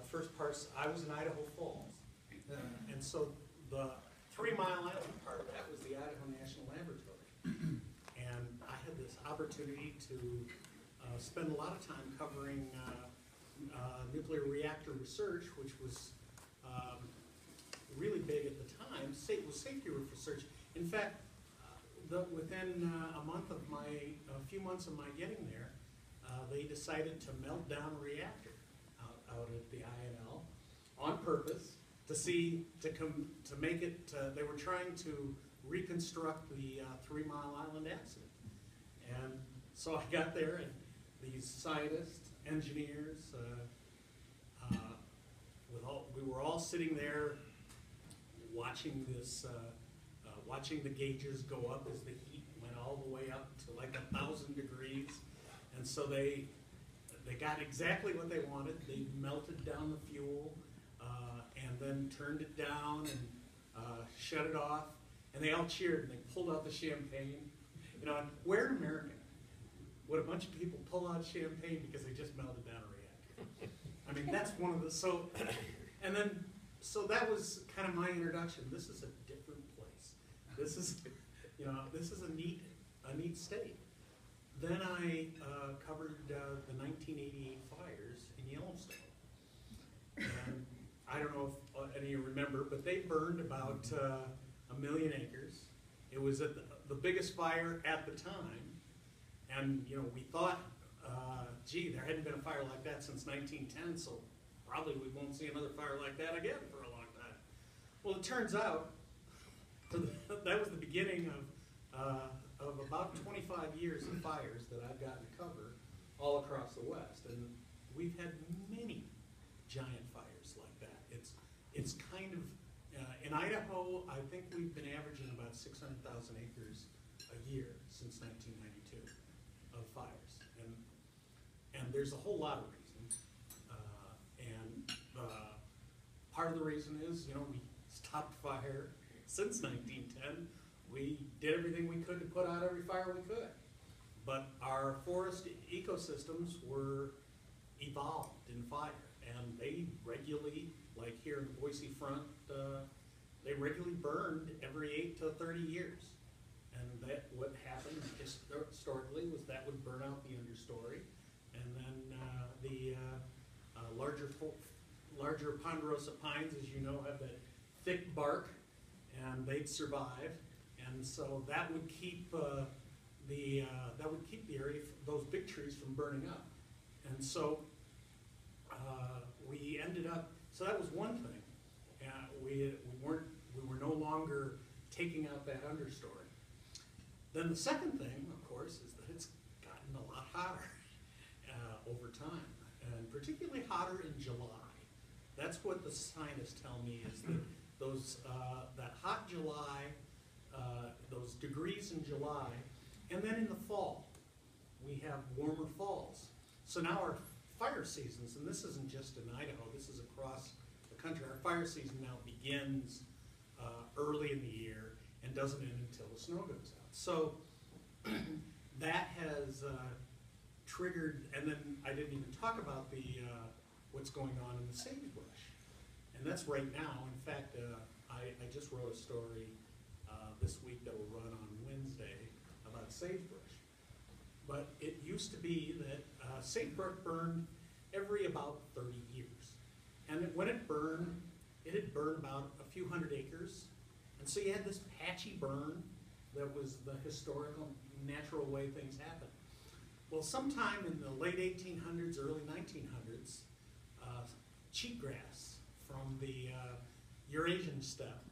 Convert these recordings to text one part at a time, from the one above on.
first parts, I was in Idaho Falls. And so the 3 Mile Island part, that was the Idaho National Laboratory. And I had this opportunity to spend a lot of time covering nuclear reactor research, which was really big at the time. It was safety research. In fact, within a few months of my getting there, they decided to melt down a reactor out at the INL on purpose to make it. They were trying to reconstruct the 3 Mile Island accident, and so I got there, and these scientists, engineers, we were all sitting there watching this. Watching the gauges go up as the heat went all the way up to like 1,000 degrees. And so they got exactly what they wanted. They melted down the fuel and then turned it down and shut it off. And they all cheered and they pulled out the champagne. You know, where in America would a bunch of people pull out champagne because they just melted down a reactor? I mean, that's one of the, so that was kind of my introduction. This is a different place. This is, this is a neat state. Then I covered the 1988 fires in Yellowstone. And I don't know if any of you remember, but they burned about 1 million acres. It was at the biggest fire at the time. And, we thought, gee, there hadn't been a fire like that since 1910, so probably we won't see another fire like that again for a long time. Well, it turns out that was the beginning of about 25 years of fires that I've gotten to cover all across the West, and we've had many giant fires like that. It's kind of in Idaho, I think we've been averaging about 600,000 acres a year since 1992 of fires, and there's a whole lot of reasons. Part of the reason is, we stopped fire since 1910. We did everything we could to put out every fire we could. But our forest ecosystems were evolved in fire, and they regularly, like here in Boise Front, they regularly burned every 8 to 30 years. And that what happened historically was that would burn out the understory, and then the larger ponderosa pines, as you know, have that thick bark, and they'd survive, and so that would keep the area, those big trees, from burning up, and so we ended up. So that was one thing. We were no longer taking out that understory. Then the second thing, of course, is that it's gotten a lot hotter over time, and particularly hotter in July. That's what the scientists tell me, is that that hot July, those degrees in July, and then in the fall, we have warmer falls. So now our fire seasons, and this isn't just in Idaho, this is across the country, our fire season now begins early in the year and doesn't end until the snow goes out. So that has triggered, and then I didn't even talk about the what's going on in the sagebrush, and that's right now. In fact, I just wrote a story this week that will run on Wednesday about sagebrush. But it used to be that sagebrush burned every about 30 years, and when it had burned about a few hundred acres, and so you had this patchy burn that was the historical, natural way things happen. Well, sometime in the late 1800s, early 1900s, cheatgrass from the Eurasian steppe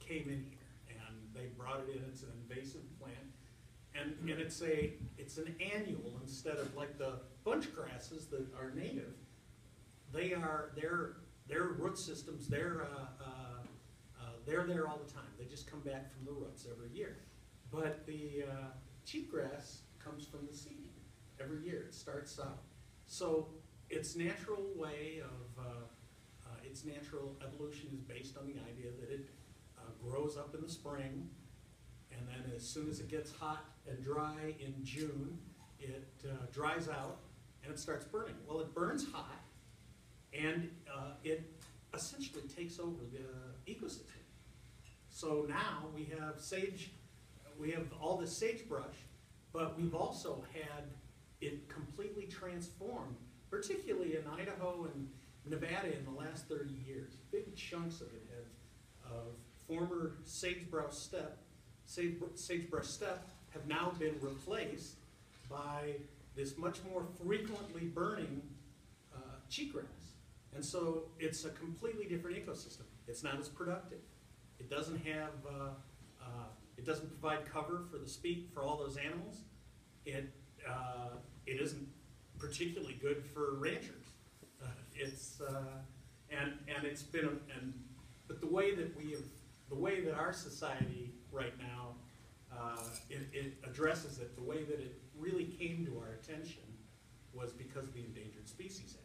came in here, and they brought it in. It's an invasive plant, and it's an annual instead of like the bunch grasses that are native. Their root systems, they're there all the time. They just come back from the roots every year. But the cheatgrass comes from the seed every year. It starts out. So its natural way of, its natural evolution is based on the idea that it grows up in the spring, and then as soon as it gets hot and dry in June, it dries out and it starts burning. Well, it burns hot, and it essentially takes over the ecosystem. So now we have all this sagebrush, but we've also had it completely transformed, particularly in Idaho and Nevada in the last 30 years. Big chunks of it of former sagebrush steppe have now been replaced by this much more frequently burning cheatgrass. And so it's a completely different ecosystem. It's not as productive. It doesn't have, it doesn't provide cover for all those animals. It isn't particularly good for ranchers. But the way that our society right now it addresses it, the way that it really came to our attention was because of the Endangered Species Act.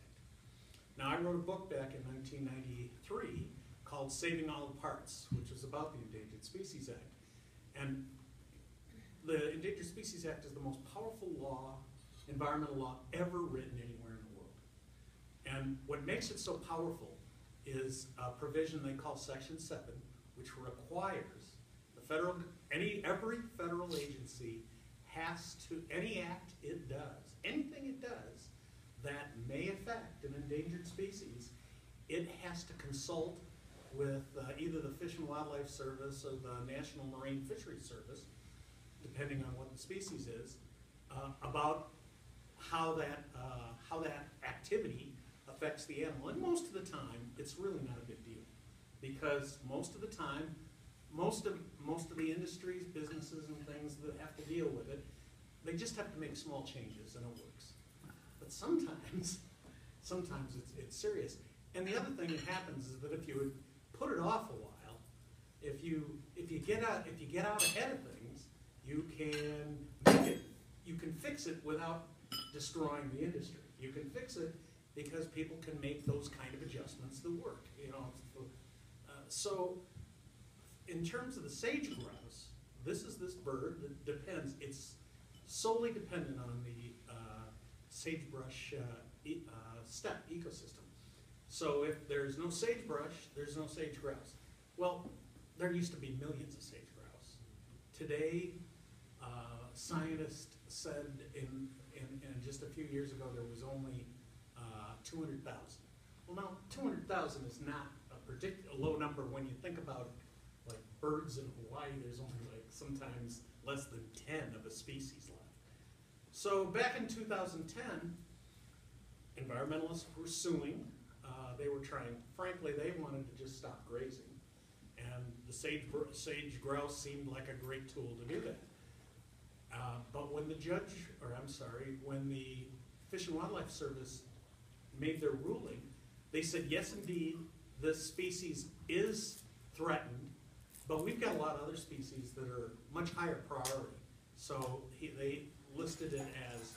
Now, I wrote a book back in 1993 called Saving All the Parts, which was about the Endangered Species Act. And the Endangered Species Act is the most powerful law, environmental law, ever written anywhere in the world. And what makes it so powerful is a provision they call Section 7, which requires every federal agency has to, any act it does, anything it does that may affect an endangered species, it has to consult with either the Fish and Wildlife Service or the National Marine Fisheries Service, depending on what the species is, about how that activity affects the animal. And most of the time, it's really not a big deal, because most of the time, most of the industries, businesses, and things that have to deal with it, they just have to make small changes and it works. But sometimes it's serious. And the other thing that happens is that if you would put it off a while, if you get out ahead of things, you can fix it without destroying the industry. You can fix it because people can make those kind of adjustments that work. So in terms of the sage grouse, this is this bird that depends. It's solely dependent on the sagebrush steppe ecosystem. So if there's no sagebrush, there's no sage grouse. Well, there used to be millions of sage grouse. Today, scientists said in just a few years ago there was only 200,000. Well, now 200,000 is not a low number when you think about like birds in Hawaii. There's only like sometimes less than 10 of a species left. So back in 2010, environmentalists were suing. They were trying, frankly, they wanted to just stop grazing. And the sage grouse seemed like a great tool to do that. But when when the Fish and Wildlife Service made their ruling, they said, yes, indeed, this species is threatened, but we've got a lot of other species that are much higher priority. So they listed it as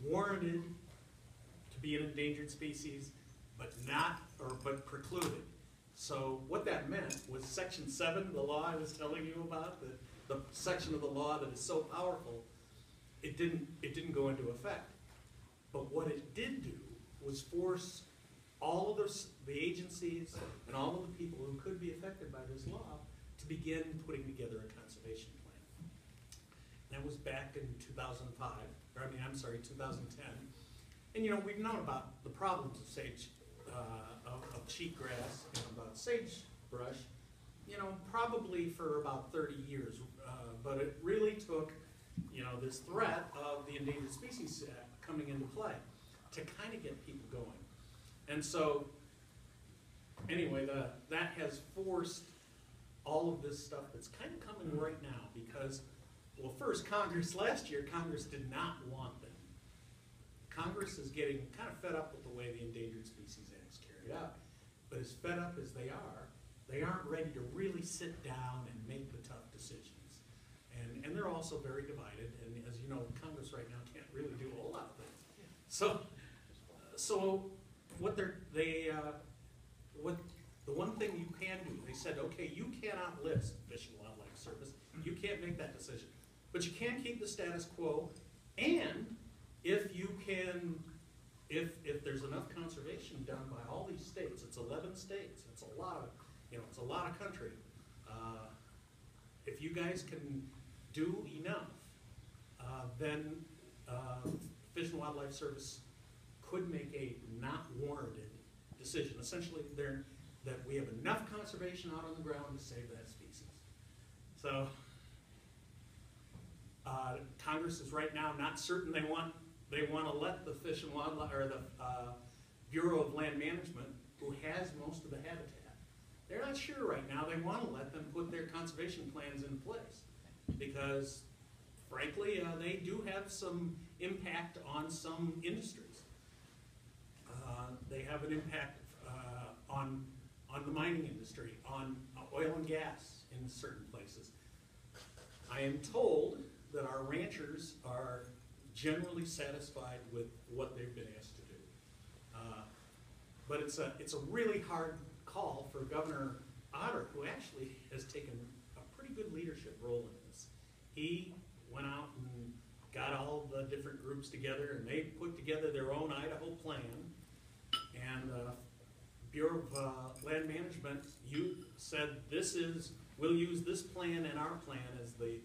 warranted to be an endangered species, but precluded. So what that meant was Section 7, the law I was telling you about, the section of the law that is so powerful, it didn't go into effect. But what it did do was force all of the agencies and all of the people who could be affected by this law to begin putting together a conservation plan. That was back in 2010. And we've known about the problems of of cheatgrass and about sagebrush, probably for about 30 years. But it really took, this threat of the Endangered Species Act coming into play to kind of get people going. And so, anyway, that has forced all of this stuff that's kind of coming right now because, well, first, last year, Congress did not want them. Congress is getting kind of fed up with the way the Endangered Species Act is carried out. But as fed up as they aren't ready to really sit down and make the tough decisions. And they're also very divided, and as you know, Congress right now can't really do a whole lot of things. So the one thing you can do, they said, okay, you cannot list Fish and Wildlife Service. You can't make that decision. But you can keep the status quo, and if you can if there's enough conservation done by all these states, it's 11 states, it's a lot of, it's a lot of country. If you guys can do enough, then Fish and Wildlife Service could make a not warranted decision. Essentially, that we have enough conservation out on the ground to save that species. So, Congress is right now not certain they want to let the Fish and Wildlife, or the Bureau of Land Management, who has most of the habitat, they're not sure right now they want to let them put their conservation plans in place, because frankly they do have some impact on some industries. They have an impact on the mining industry, on oil and gas in certain places. I am told that our ranchers are generally satisfied with what they've been asked to do. But it's a really hard call for Governor Otter, who actually has taken a pretty good leadership role in this. He went out and got all the different groups together, and they put together their own Idaho plan. And Bureau of Land Management, you said we'll use this plan and our plan as the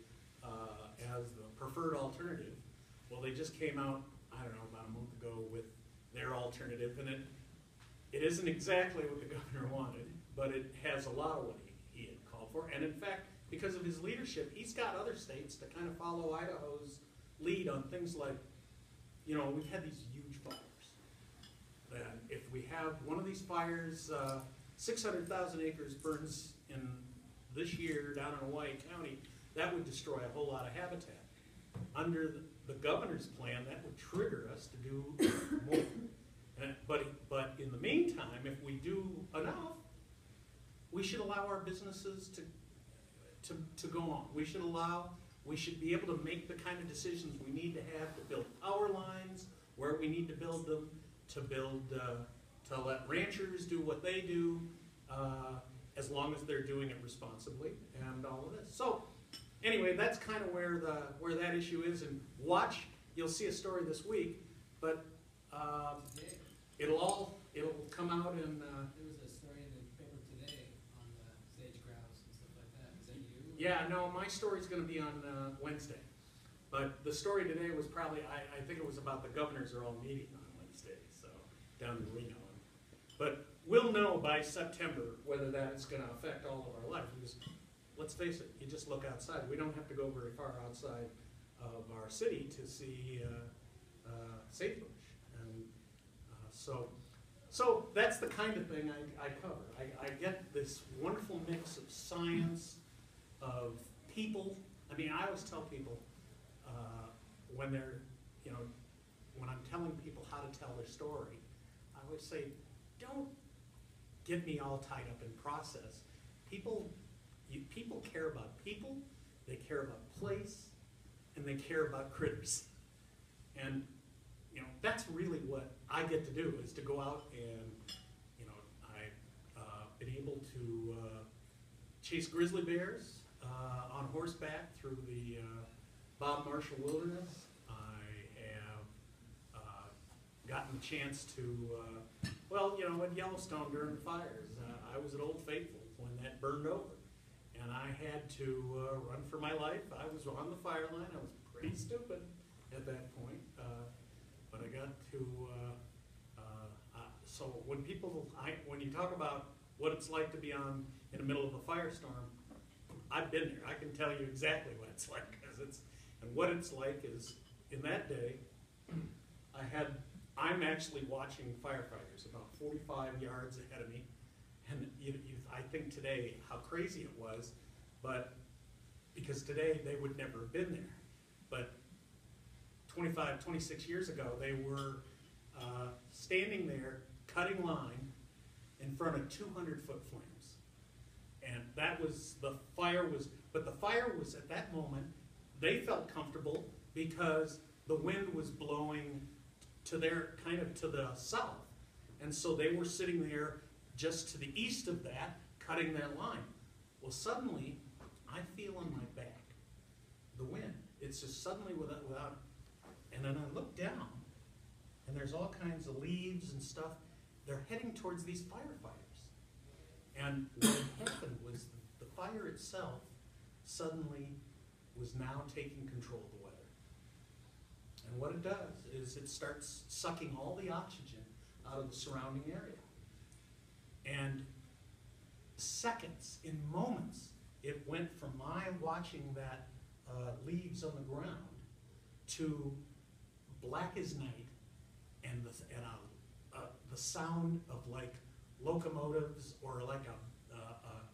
preferred alternative. Well, they just came out, I don't know, about a month ago with their alternative, and it isn't exactly what the governor wanted, but it has a lot of what he had called for. And in fact, because of his leadership, he's got other states to kind of follow Idaho's lead on things like, we've had these huge fires. And if we have one of these fires, 600,000 acres burns in this year down in Hawaii County, that would destroy a whole lot of habitat. Under the governor's plan, that would trigger us to do more. But in the meantime, if we do enough, we should allow our businesses to go on. We should be able to make the kind of decisions we need to have to build power lines where we need to build them, to let ranchers do what they do, as long as they're doing it responsibly, and all of this. So, anyway, that's kind of where that issue is. And watch, you'll see a story this week, but it'll come out in. There was a story in the paper today on the sage grouse and stuff like that. Is that you? Yeah, no, my story's going to be on Wednesday, but the story today was probably I think it was about the governors are all meeting on Wednesday, so down in Reno. But we'll know by September whether that's going to affect all of our life. Because let's face it, you just look outside. We don't have to go very far outside of our city to see sagebrush. And so that's the kind of thing I cover. I get this wonderful mix of science, of people. I mean, I always tell people when they're, when I'm telling people how to tell their story, I always say, don't get me all tied up in process. People care about people, they care about place, and they care about critters. And that's really what I get to do, is to go out and I've been able to chase grizzly bears on horseback through the Bob Marshall Wilderness. I have gotten the chance to at Yellowstone during the fires, I was at Old Faithful when that burned over. And I had to run for my life. I was on the fire line. I was pretty stupid at that point. But I got to, so when you talk about what it's like to be in the middle of a firestorm, I've been there. I can tell you exactly what it's like. And what it's like is, in that day, I'm actually watching firefighters about 45 yards ahead of me. And I think today how crazy it was, but because today they would never have been there. But 25, 26 years ago, they were standing there cutting line in front of 200-foot flames. And the fire was at that moment, they felt comfortable because the wind was blowing to the south. And so they were sitting there just to the east of that, cutting that line. Well, suddenly, I feel on my back the wind. It's just suddenly without, and then I look down, and there's all kinds of leaves and stuff. They're heading towards these firefighters. And what had happened was the fire itself suddenly was now taking control of the weather. And what it does is it starts sucking all the oxygen out of the surrounding area. And seconds, in moments, it went from my watching that leaves on the ground to black as night, and the sound of like locomotives or like a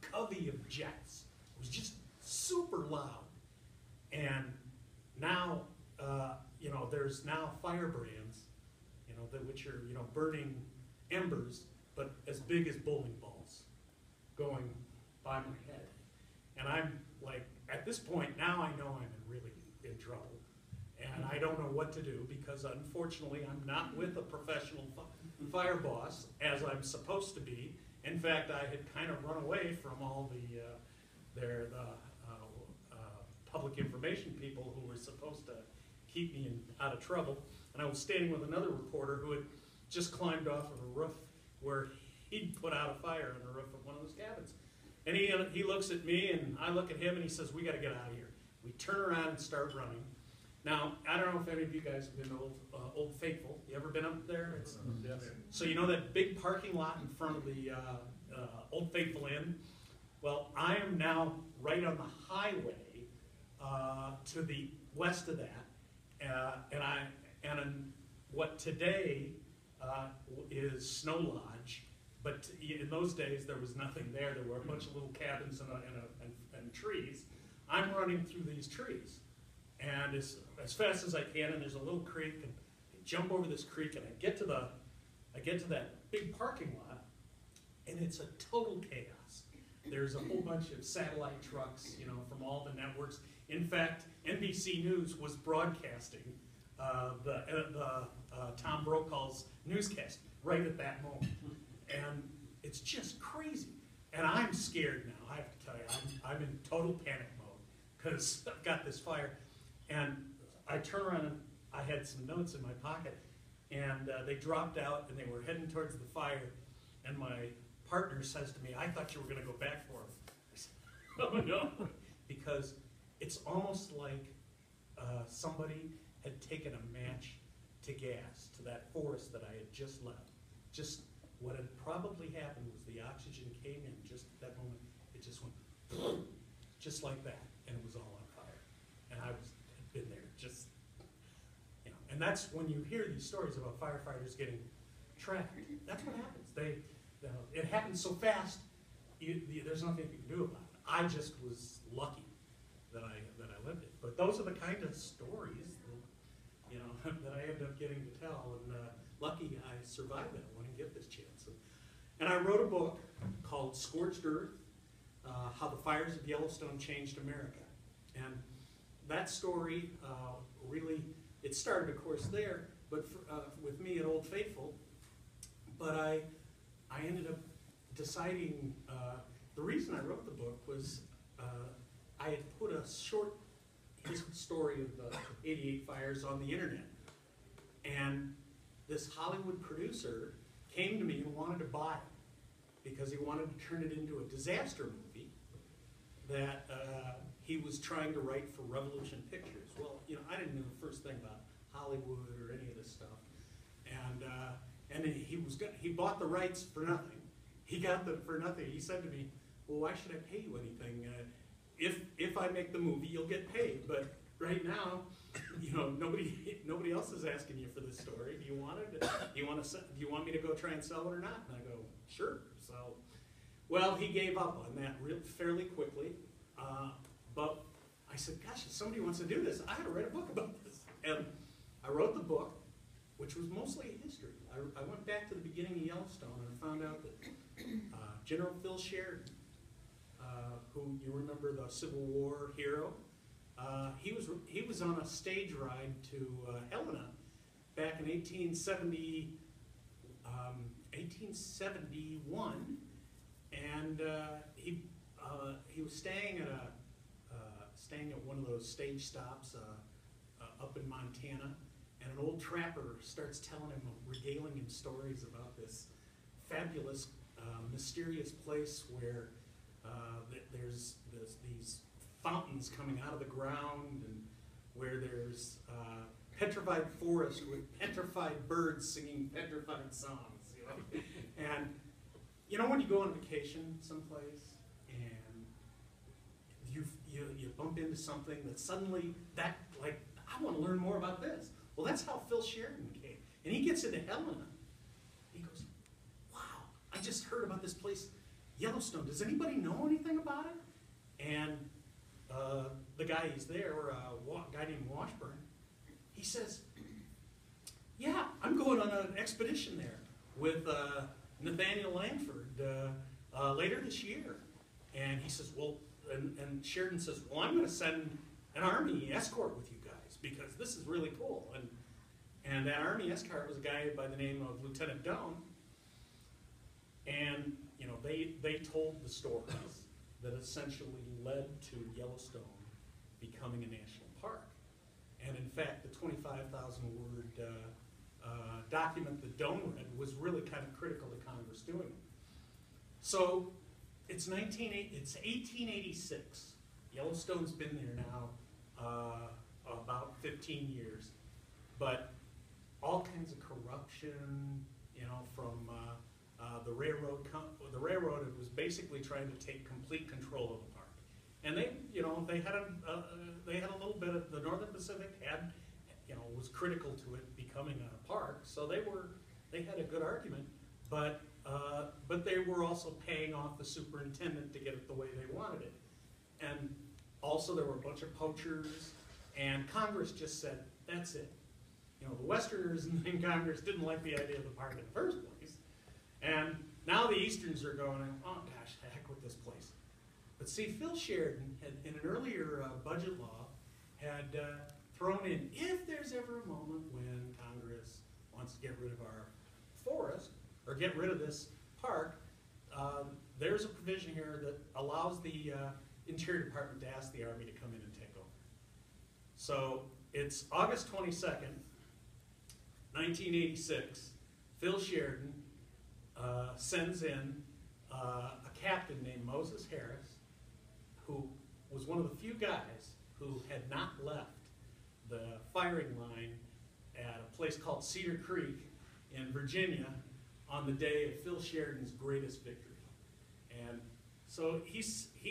covey of jets. It was just super loud. And now, there's now firebrands, which are, burning embers, but as big as bowling balls going by my head. And I'm like, at this point, now I know I'm really in trouble. And I don't know what to do because unfortunately I'm not with a professional fire boss as I'm supposed to be. In fact, I had kind of run away from all the public information people who were supposed to keep me out of trouble. And I was standing with another reporter who had just climbed off of a roof where he'd put out a fire on the roof of one of those cabins. And he looks at me and I look at him and he says, "We got to get out of here." We turn around and start running. Now, I don't know if any of you guys have been to Old Faithful. You ever been up there? So you know that big parking lot in front of the Old Faithful Inn? Well, I am now right on the highway to the west of that, and what today is Snow Lodge, but in those days there was nothing there. There were a bunch of little cabins and trees. I'm running through these trees, and as fast as I can, and there's a little creek, and I jump over this creek, and I get to that big parking lot, and it's a total chaos. There's a whole bunch of satellite trucks, from all the networks. In fact, NBC News was broadcasting Tom Brokaw's newscast right at that moment. And it's just crazy. And I'm scared now, I have to tell you. I'm in total panic mode because I've got this fire. And I turn around and I had some notes in my pocket. And they dropped out and they were heading towards the fire. And my partner says to me, "I thought you were going to go back for him." I said, "Oh no," because it's almost like somebody had taken a match to gas to that forest that I had just left. Just what had probably happened was the oxygen came in just at that moment. It just went just like that, and it was all on fire. And I had been there, just And that's when you hear these stories about firefighters getting trapped. That's what happens. It happens so fast. There's nothing you can do about it. I just was lucky that I lived it. But those are the kind of stories that I end up getting to tell. And lucky I survived that one and get this chance. And I wrote a book called Scorched Earth: How the Fires of Yellowstone Changed America. And that story really, it started, of course, there, but with me at Old Faithful. But I ended up deciding, the reason I wrote the book was I had put a short story of the 88 fires on the internet. And this Hollywood producer came to me and wanted to buy it because he wanted to turn it into a disaster movie that he was trying to write for Revolution Pictures. Well, I didn't know the first thing about Hollywood or any of this stuff. And he bought the rights for nothing. He got them for nothing. He said to me, "Well, why should I pay you anything? If I make the movie, you'll get paid. But right now, nobody else is asking you for this story. Do you want it? Do you want me to go try and sell it or not?" And I go, "Sure." So, well, he gave up on that fairly quickly. But I said, "Gosh, if somebody wants to do this, I got to write a book about this." And I wrote the book, which was mostly a history. I went back to the beginning of Yellowstone and found out that General Phil Sheridan, who you remember, the Civil War hero, he was on a stage ride to Helena back in 1871, and he was staying at one of those stage stops up in Montana, and an old trapper starts telling him, regaling him stories about this fabulous, mysterious place where there's these fountains coming out of the ground, and where there's petrified forest with petrified birds singing petrified songs, you know? And you know when you go on vacation someplace and you bump into something that suddenly, like, I want to learn more about this. Well, that's how Phil Sheridan came. And he gets into Helena. He goes, wow, I just heard about this place, Yellowstone. Does anybody know anything about it? And the guy he's there, a guy named Washburn, he says, yeah, I'm going on an expedition there with Nathaniel Langford later this year. And he says, well, and Sheridan says, well, I'm going to send an Army escort with you guys because this is really cool. And that Army escort was a guy by the name of Lieutenant Doan. And you know, they told the stories that essentially led to Yellowstone becoming a national park. And in fact, the 25,000-word document that Doan read was really kind of critical to Congress doing it. So it's 1886. Yellowstone's been there now about 15 years, but all kinds of corruption, you know, from the railroad. The railroad was basically trying to take complete control of the park, and they, you know, they had a little bit of the Northern Pacific had, you know, was critical to it becoming a park, so they had a good argument, but they were also paying off the superintendent to get it the way they wanted it, and also there were a bunch of poachers, and Congress just said that's it. You know, the Westerners in Congress didn't like the idea of the park in the first place, and now the Easterns are going, oh gosh, the heck with this place. But see, Phil Sheridan had, in an earlier budget law, had thrown in, if there's ever a moment when Congress wants to get rid of our forest, or get rid of this park, there's a provision here that allows the Interior Department to ask the Army to come in and take over. So it's August 22nd, 1986, Phil Sheridan sends in a captain named Moses Harris, who was one of the few guys who had not left the firing line at a place called Cedar Creek in Virginia on the day of Phil Sheridan's greatest victory. And so he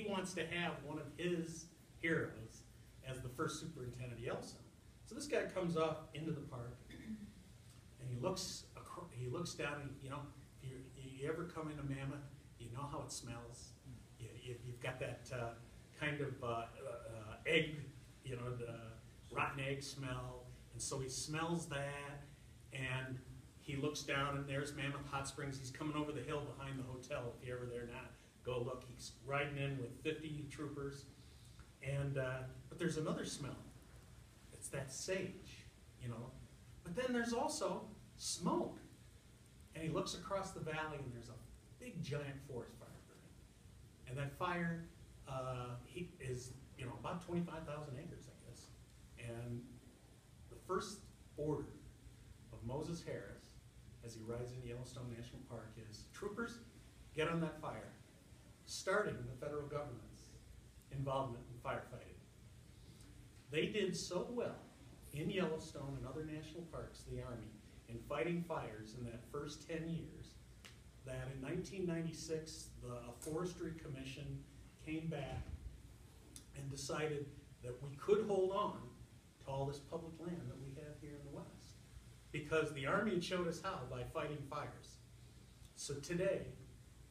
wants to have one of his heroes as the first superintendent of Yellowstone. So this guy comes up into the park, and he looks down, and you know, if you ever come into Mammoth, you know how it smells. You've got that kind of egg, you know, the rotten egg smell, and so he smells that, and he looks down, and there's Mammoth Hot Springs. He's coming over the hill behind the hotel. If you're ever there now, go look. He's riding in with 50 troopers, and but there's another smell. It's that sage, you know. But then there's also smoke, and he looks across the valley, and there's a big giant forest fire burning, and that fire is, you know, about 25,000 acres, I guess. And the first order of Moses Harris, as he rides into Yellowstone National Park, is, troopers, get on that fire, starting the federal government's involvement in firefighting. They did so well in Yellowstone and other national parks, the Army, in fighting fires in that first 10 years, that in 1996, the Forestry Commission came back and decided that we could hold on to all this public land that we have here in the West, because the Army had showed us how by fighting fires. So today,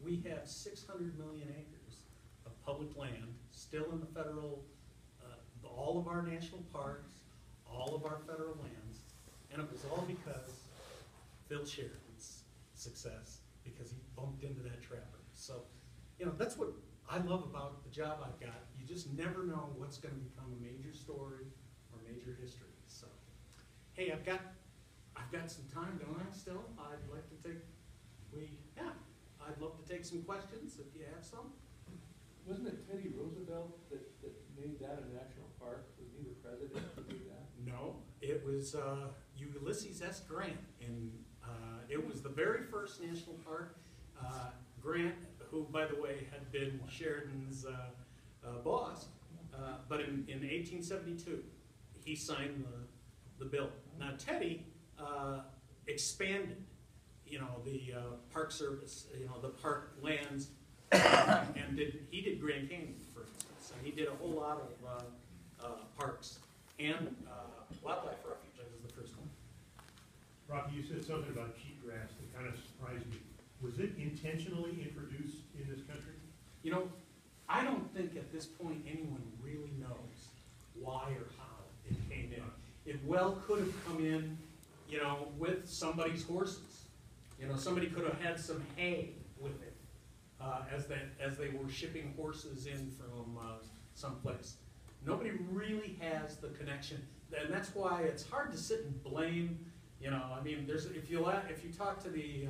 we have 600 million acres of public land still in the federal, all of our national parks, all of our federal lands, and it was all because Phil Sheridan's success, because he bumped into that trapper. So, you know, that's what I love about the job I've got. You just never know what's going to become a major story or major history. So, hey, I've got some time, don't I? Still, I'd like to take. I'd love to take some questions if you have some. Wasn't it Teddy Roosevelt that made that a national park? Was he the president who did that? No, it was Ulysses S. Grant, and it was the very first national park. Grant, who, by the way, had been Sheridan's boss, but in 1872, he signed the bill. Now, Teddy expanded, the Park Service, the park lands, and he did Grand Canyon, for instance, and he did a whole lot of parks and wildlife refuge. That was the first one. Rocky, you said something about cheatgrass that kind of surprised me. Was it intentionally introduced in this country? I don't think at this point anyone really knows why or how it came in. It well could have come in, with somebody's horses. Somebody could have had some hay with it as they were shipping horses in from someplace. Nobody really has the connection, and that's why it's hard to sit and blame. If you talk to the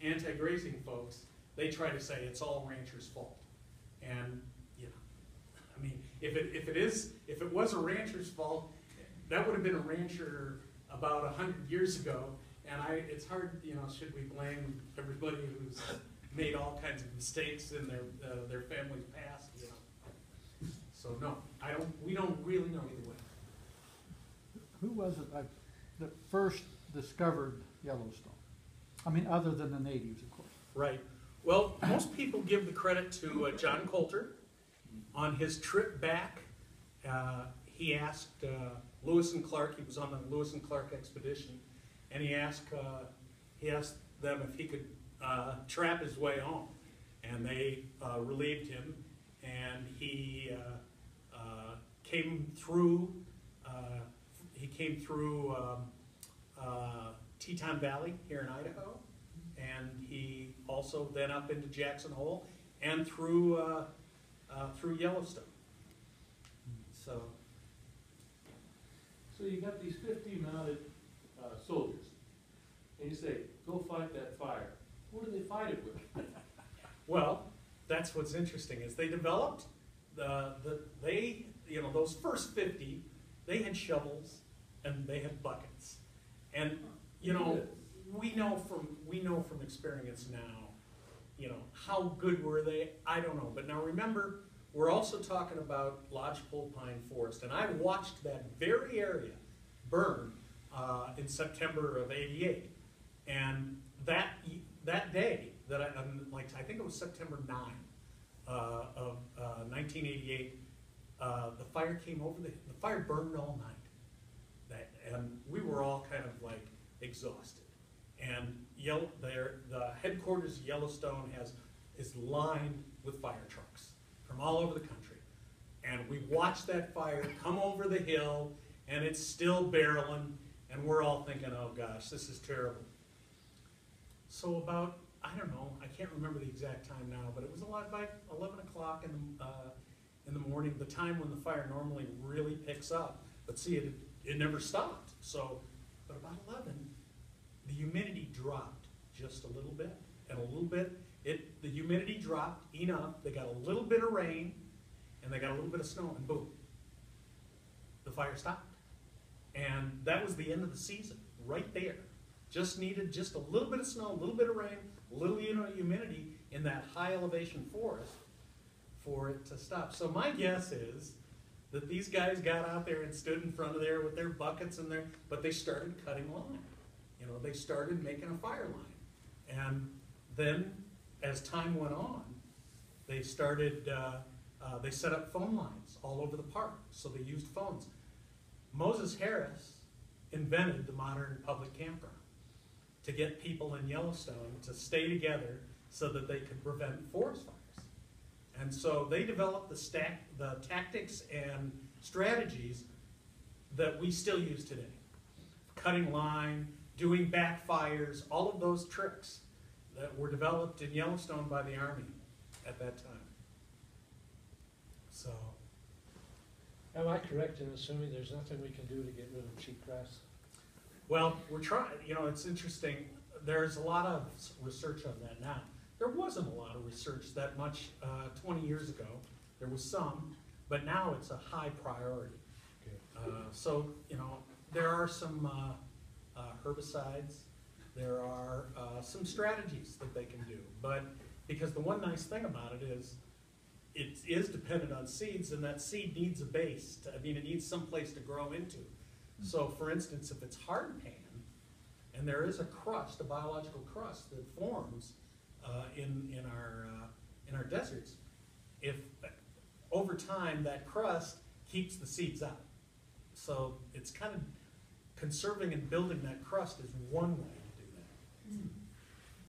anti-grazing folks, they try to say it's all ranchers' fault, and if it was a rancher's fault, that would have been a rancher about 100 years ago, and it's hard. Should we blame everybody who's made all kinds of mistakes in their family's past? So no, we don't really know either way. Who was it that first discovered Yellowstone? Other than the natives, of course. Right. Well, most people give the credit to John Coulter. On his trip back, he asked Lewis and Clark. He was on the Lewis and Clark expedition, and he asked them if he could trap his way home, and they relieved him, and he came through. He came through Teton Valley here in Idaho, and he also then up into Jackson Hole and through Yellowstone. So you got these 50 mounted soldiers, and you say, go fight that fire. What do they fight it with? well, that's what's interesting is they developed those first 50, they had shovels and they had buckets, and we know from experience now, how good were they? I don't know, but now remember, we're also talking about lodgepole pine forest, and I watched that very area burn in September of '88, and that day I think it was September 9 of 1988. The fire came over the fire burned all night, and we were all kind of exhausted. And the headquarters of Yellowstone is lined with fire trucks from all over the country, and we watched that fire come over the hill, and it's still barreling, and we're all thinking, oh gosh, this is terrible. So about, I don't know, I can't remember the exact time now, but it was by 11 o'clock in the morning, the time when the fire normally really picks up. But see, it never stopped. So, but about 11, the humidity dropped just a little bit, and a little bit, the humidity dropped enough, they got a little bit of rain, and they got a little bit of snow, and boom, the fire stopped. And that was the end of the season, right there. Just needed just a little bit of snow, a little bit of rain, a little humidity in that high elevation forest for it to stop. So my guess is that these guys got out there and stood in front of there with their buckets but they started cutting line. They started making a fire line. And then as time went on, they started, they set up phone lines all over the park. So they used phones. Moses Harris invented the modern public campground to get people in Yellowstone to stay together so that they could prevent forest fires. And so they developed the tactics and strategies that we still use today. Cutting line, doing backfires, all of those tricks that were developed in Yellowstone by the Army at that time. So. Am I correct in assuming there's nothing we can do to get rid of cheatgrass? Well, we're trying, it's interesting. There's a lot of research on that now. There wasn't a lot of research that much 20 years ago. There was some, but now it's a high priority. Okay. So, there are some herbicides, there are some strategies that they can do. But because the one nice thing about it is dependent on seeds, and that seed needs a base. I mean, it needs some place to grow into. So, for instance, if it's hard pan, and there is a crust, a biological crust that forms in our deserts, if over time that crust keeps the seeds out. So it's kind of conserving and building that crust is one way to do that.